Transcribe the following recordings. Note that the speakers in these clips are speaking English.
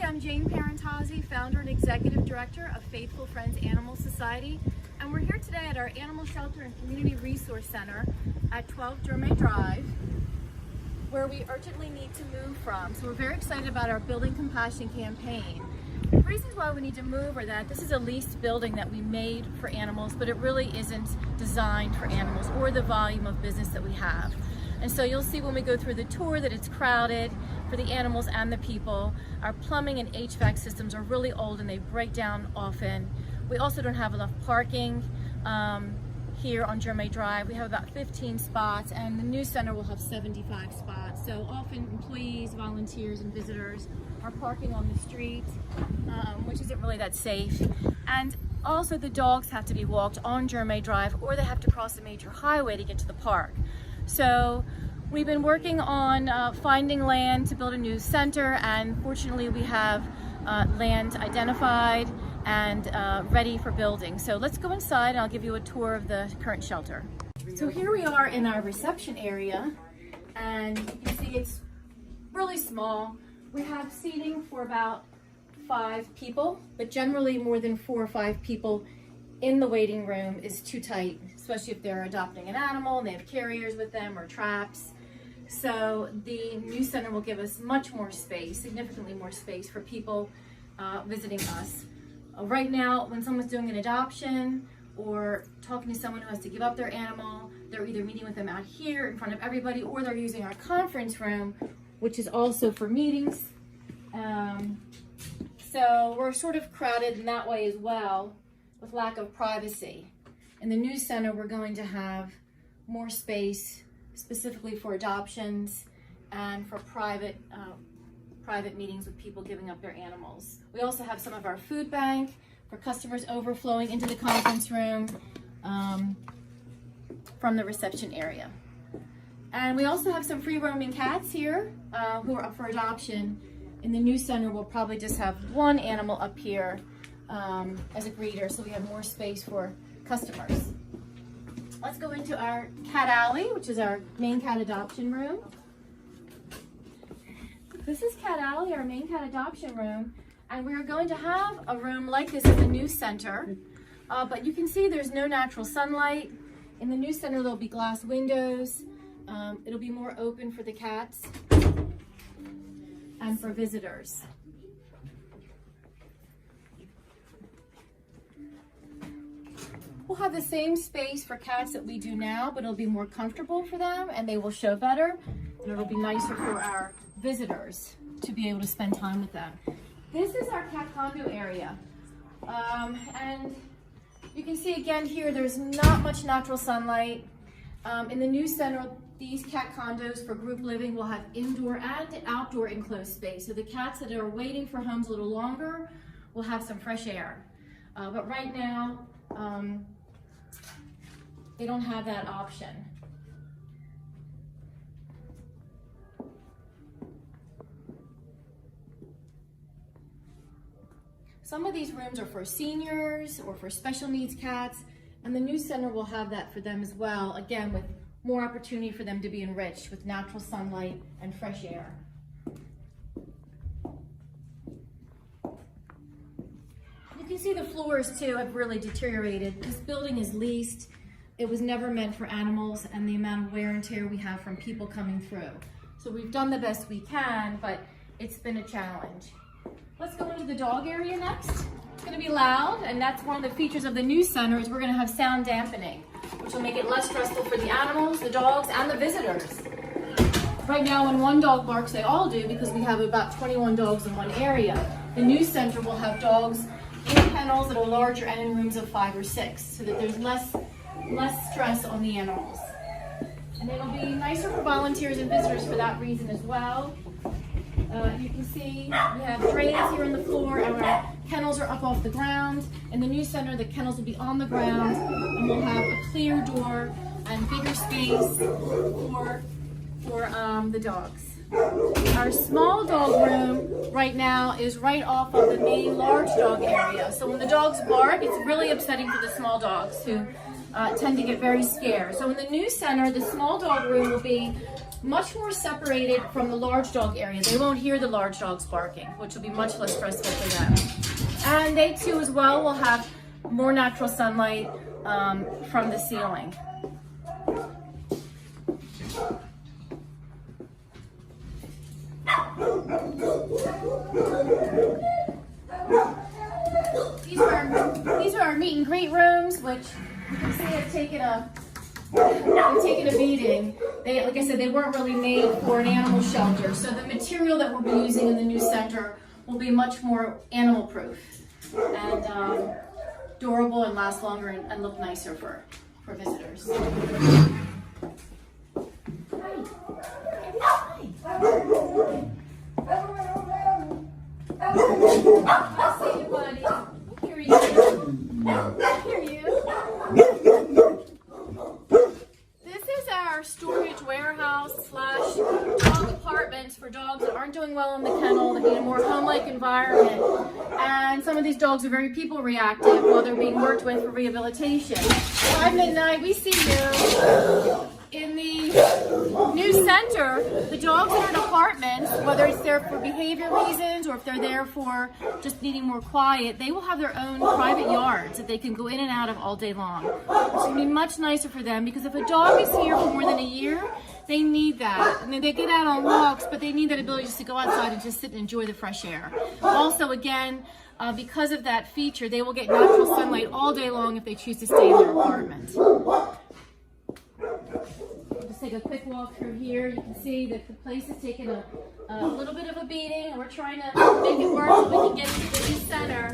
I'm Jane Pierantozzi, founder and executive director of Faithful Friends Animal Society, and we're here today at our Animal Shelter and Community Resource Center at 12 Germain Drive, where we urgently need to move from. So we're very excited about our Building Compassion campaign. The reasons why we need to move are that this is a leased building that we made for animals, but it really isn't designed for animals or the volume of business that we have. And so you'll see when we go through the tour that it's crowded for the animals and the people. Our plumbing and HVAC systems are really old and they break down often. We also don't have enough parking here on Germain Drive. We have about 15 spots, and the new center will have 75 spots. So often employees, volunteers, and visitors are parking on the street, which isn't really that safe. And also the dogs have to be walked on Germain Drive, or they have to cross a major highway to get to the park. So we've been working on finding land to build a new center, and fortunately we have land identified and ready for building. So let's go inside and I'll give you a tour of the current shelter. So here we are in our reception area, and you can see it's really small. We have seating for about 5 people, but generally more than 4 or 5 people in the waiting room is too tight, especially if they're adopting an animal and they have carriers with them or traps. So the new center will give us much more space, significantly more space for people visiting us. Right now, when someone's doing an adoption or talking to someone who has to give up their animal, they're either meeting with them out here in front of everybody, or they're using our conference room, which is also for meetings. So we're sort of crowded in that way as well, with lack of privacy. In the new center, we're going to have more space specifically for adoptions and for private meetings with people giving up their animals. We also have some of our food bank for customers overflowing into the conference room from the reception area. And we also have some free roaming cats here who are up for adoption. In the new center, we'll probably just have 1 animal up here as a greeter, so we have more space for customers. Let's go into our cat alley, which is our main cat adoption room. This is Cat Alley, our main cat adoption room, and we're going to have a room like this in the new center, but you can see there's no natural sunlight. In the new center, there'll be glass windows. It'll be more open for the cats and for visitors. We'll have the same space for cats that we do now, but it'll be more comfortable for them and they will show better, and it'll be nicer for our visitors to be able to spend time with them. This is our cat condo area, and you can see again here there's not much natural sunlight. In the new center, these cat condos for group living will have indoor and outdoor enclosed space, so the cats that are waiting for homes a little longer will have some fresh air. But right now they don't have that option. Some of these rooms are for seniors or for special needs cats, and the new center will have that for them as well, again with more opportunity for them to be enriched with natural sunlight and fresh air. You can see the floors too have really deteriorated. This building is leased. It was never meant for animals, and the amount of wear and tear we have from people coming through. So we've done the best we can, but it's been a challenge. Let's go into the dog area next. It's going to be loud, and that's one of the features of the new center is we're going to have sound dampening, which will make it less stressful for the animals, the dogs, and the visitors. Right now, when one dog barks, they all do because we have about 21 dogs in one area. The new center will have dogs in kennels that are larger and in rooms of 5 or 6, so that there's less stress on the animals. And it'll be nicer for volunteers and visitors for that reason as well. You can see we have drains here on the floor, and our kennels are up off the ground. In the new center, the kennels will be on the ground, and we'll have a clear door and bigger space for the dogs. Our small dog room right now is right off of the main large dog area. So when the dogs bark, it's really upsetting for the small dogs who tend to get very scared. So in the new center, the small dog room will be much more separated from the large dog area. They won't hear the large dogs barking, which will be much less stressful for them. And they too as well will have more natural sunlight from the ceiling. These are our meet and greet rooms, which you can see have taken a beating. Like I said, they weren't really made for an animal shelter. So the material that we'll be using in the new center will be much more animal proof and durable and last longer and look nicer for visitors. I'll see you, buddy. Here you go. Here you. This is our storage warehouse / dog apartments for dogs that aren't doing well in the kennel, that need a more home-like environment. And some of these dogs are very people reactive while they're being worked with for rehabilitation. By midnight, we see you. In the new center, the dogs that are in apartments, whether it's there for behavior reasons or if they're there for just needing more quiet, they will have their own private yards that they can go in and out of all day long. It's going to be much nicer for them because if a dog is here for more than a year, they need that. I mean, they get out on walks, but they need that ability just to go outside and just sit and enjoy the fresh air. Also, again, because of that feature, they will get natural sunlight all day long if they choose to stay in their apartment. Just take a quick walk through here. You can see that the place has taken a little bit of a beating, and we're trying to make it work so we can get into the new center.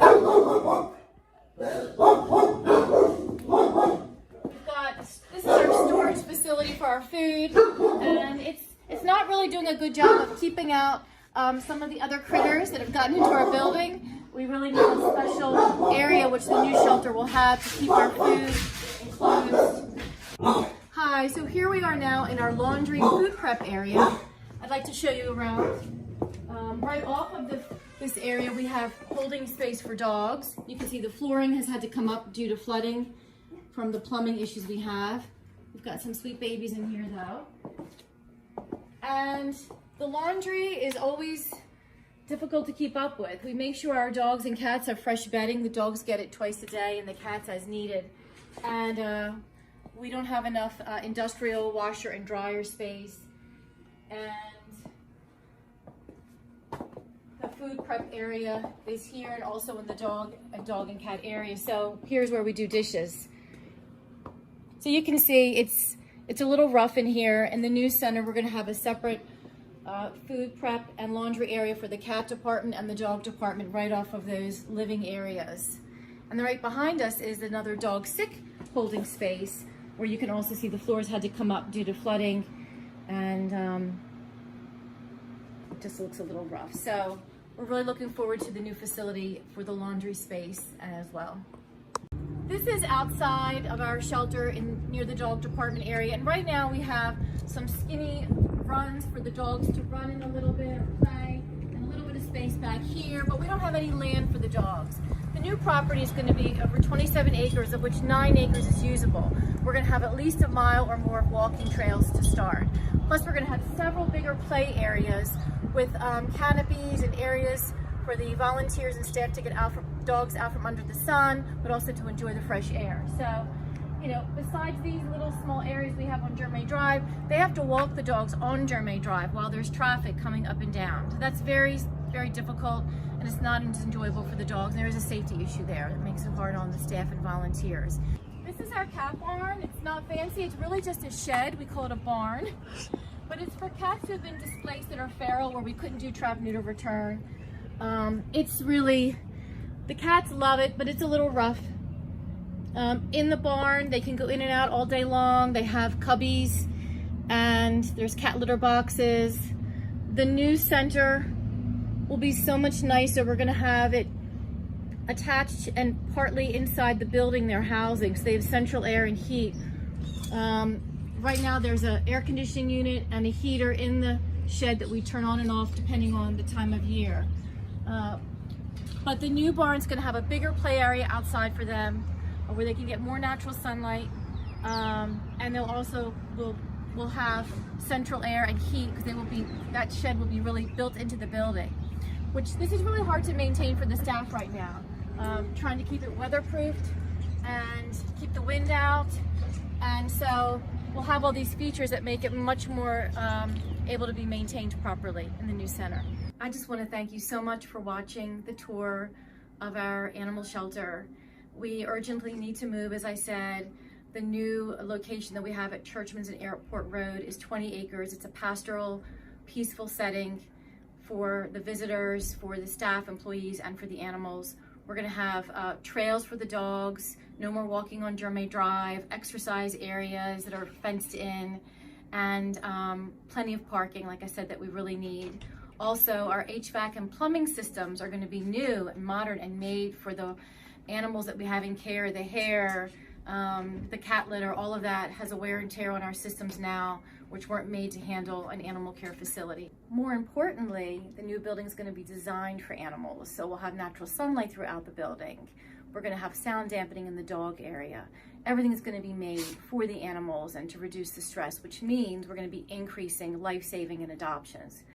This is our storage facility for our food, and it's not really doing a good job of keeping out some of the other critters that have gotten into our building. We really need a special area which the new shelter will have to keep our food enclosed. Hi, so here we are now in our laundry food prep area. I'd like to show you around. Right off of this area we have holding space for dogs. You can see the flooring has had to come up due to flooding from the plumbing issues we have. We've got some sweet babies in here though. And the laundry is always difficult to keep up with. We make sure our dogs and cats have fresh bedding. The dogs get it twice a day and the cats as needed. And we don't have enough industrial washer and dryer space. And the food prep area is here and also in the dog and cat area. So here's where we do dishes. So you can see it's a little rough in here. In the new center, we're going to have a separate food prep and laundry area for the cat department and the dog department right off of those living areas. And then right behind us is another dog sick holding space where you can also see the floors had to come up due to flooding, and it just looks a little rough. So we're really looking forward to the new facility for the laundry space as well. This is outside of our shelter near the dog department area, and right now we have some skinny runs for the dogs to run in a little bit or play, and a little bit of space back here, but we don't have any land for the dogs. The new property is going to be over 27 acres, of which 9 acres is usable. We're going to have at least a mile or more of walking trails to start. Plus we're going to have several bigger play areas with canopies and areas for the volunteers and staff to get dogs out from under the sun, but also to enjoy the fresh air. So, you know, besides these little small areas we have on Germain Drive, they have to walk the dogs on Germain Drive while there's traffic coming up and down. So that's very, very difficult, and it's not as enjoyable for the dogs. There is a safety issue there that makes it hard on the staff and volunteers. This is our cat barn. It's not fancy, it's really just a shed. We call it a barn. But it's for cats who have been displaced that are feral, where we couldn't do trap, neuter, return. It's really, the cats love it, but it's a little rough. In the barn, they can go in and out all day long. They have cubbies, and there's cat litter boxes. The new center will be so much nicer. We're gonna have it attached and partly inside the building they're housing, so they have central air and heat. Right now there's an air conditioning unit and a heater in the shed that we turn on and off depending on the time of year. But the new barn's gonna have a bigger play area outside for them, where they can get more natural sunlight, and they'll also will will have central air and heat because that shed will be really built into the building, which this is really hard to maintain for the staff right now. Trying to keep it weatherproofed and keep the wind out, and so we'll have all these features that make it much more able to be maintained properly in the new center. I just want to thank you so much for watching the tour of our animal shelter. We urgently need to move, as I said. The new location that we have at Churchman's and Airport Road is 20 acres. It's a pastoral, peaceful setting for the visitors, for the staff, employees, and for the animals. We're gonna have trails for the dogs, no more walking on Germain Drive, exercise areas that are fenced in, and plenty of parking, like I said, that we really need. Also, our HVAC and plumbing systems are gonna be new and modern and made for the animals that we have in care. The hair, the cat litter, all of that has a wear and tear on our systems now, which weren't made to handle an animal care facility. More importantly, the new building is going to be designed for animals, so we'll have natural sunlight throughout the building. We're going to have sound dampening in the dog area. Everything is going to be made for the animals and to reduce the stress, which means we're going to be increasing life-saving and adoptions.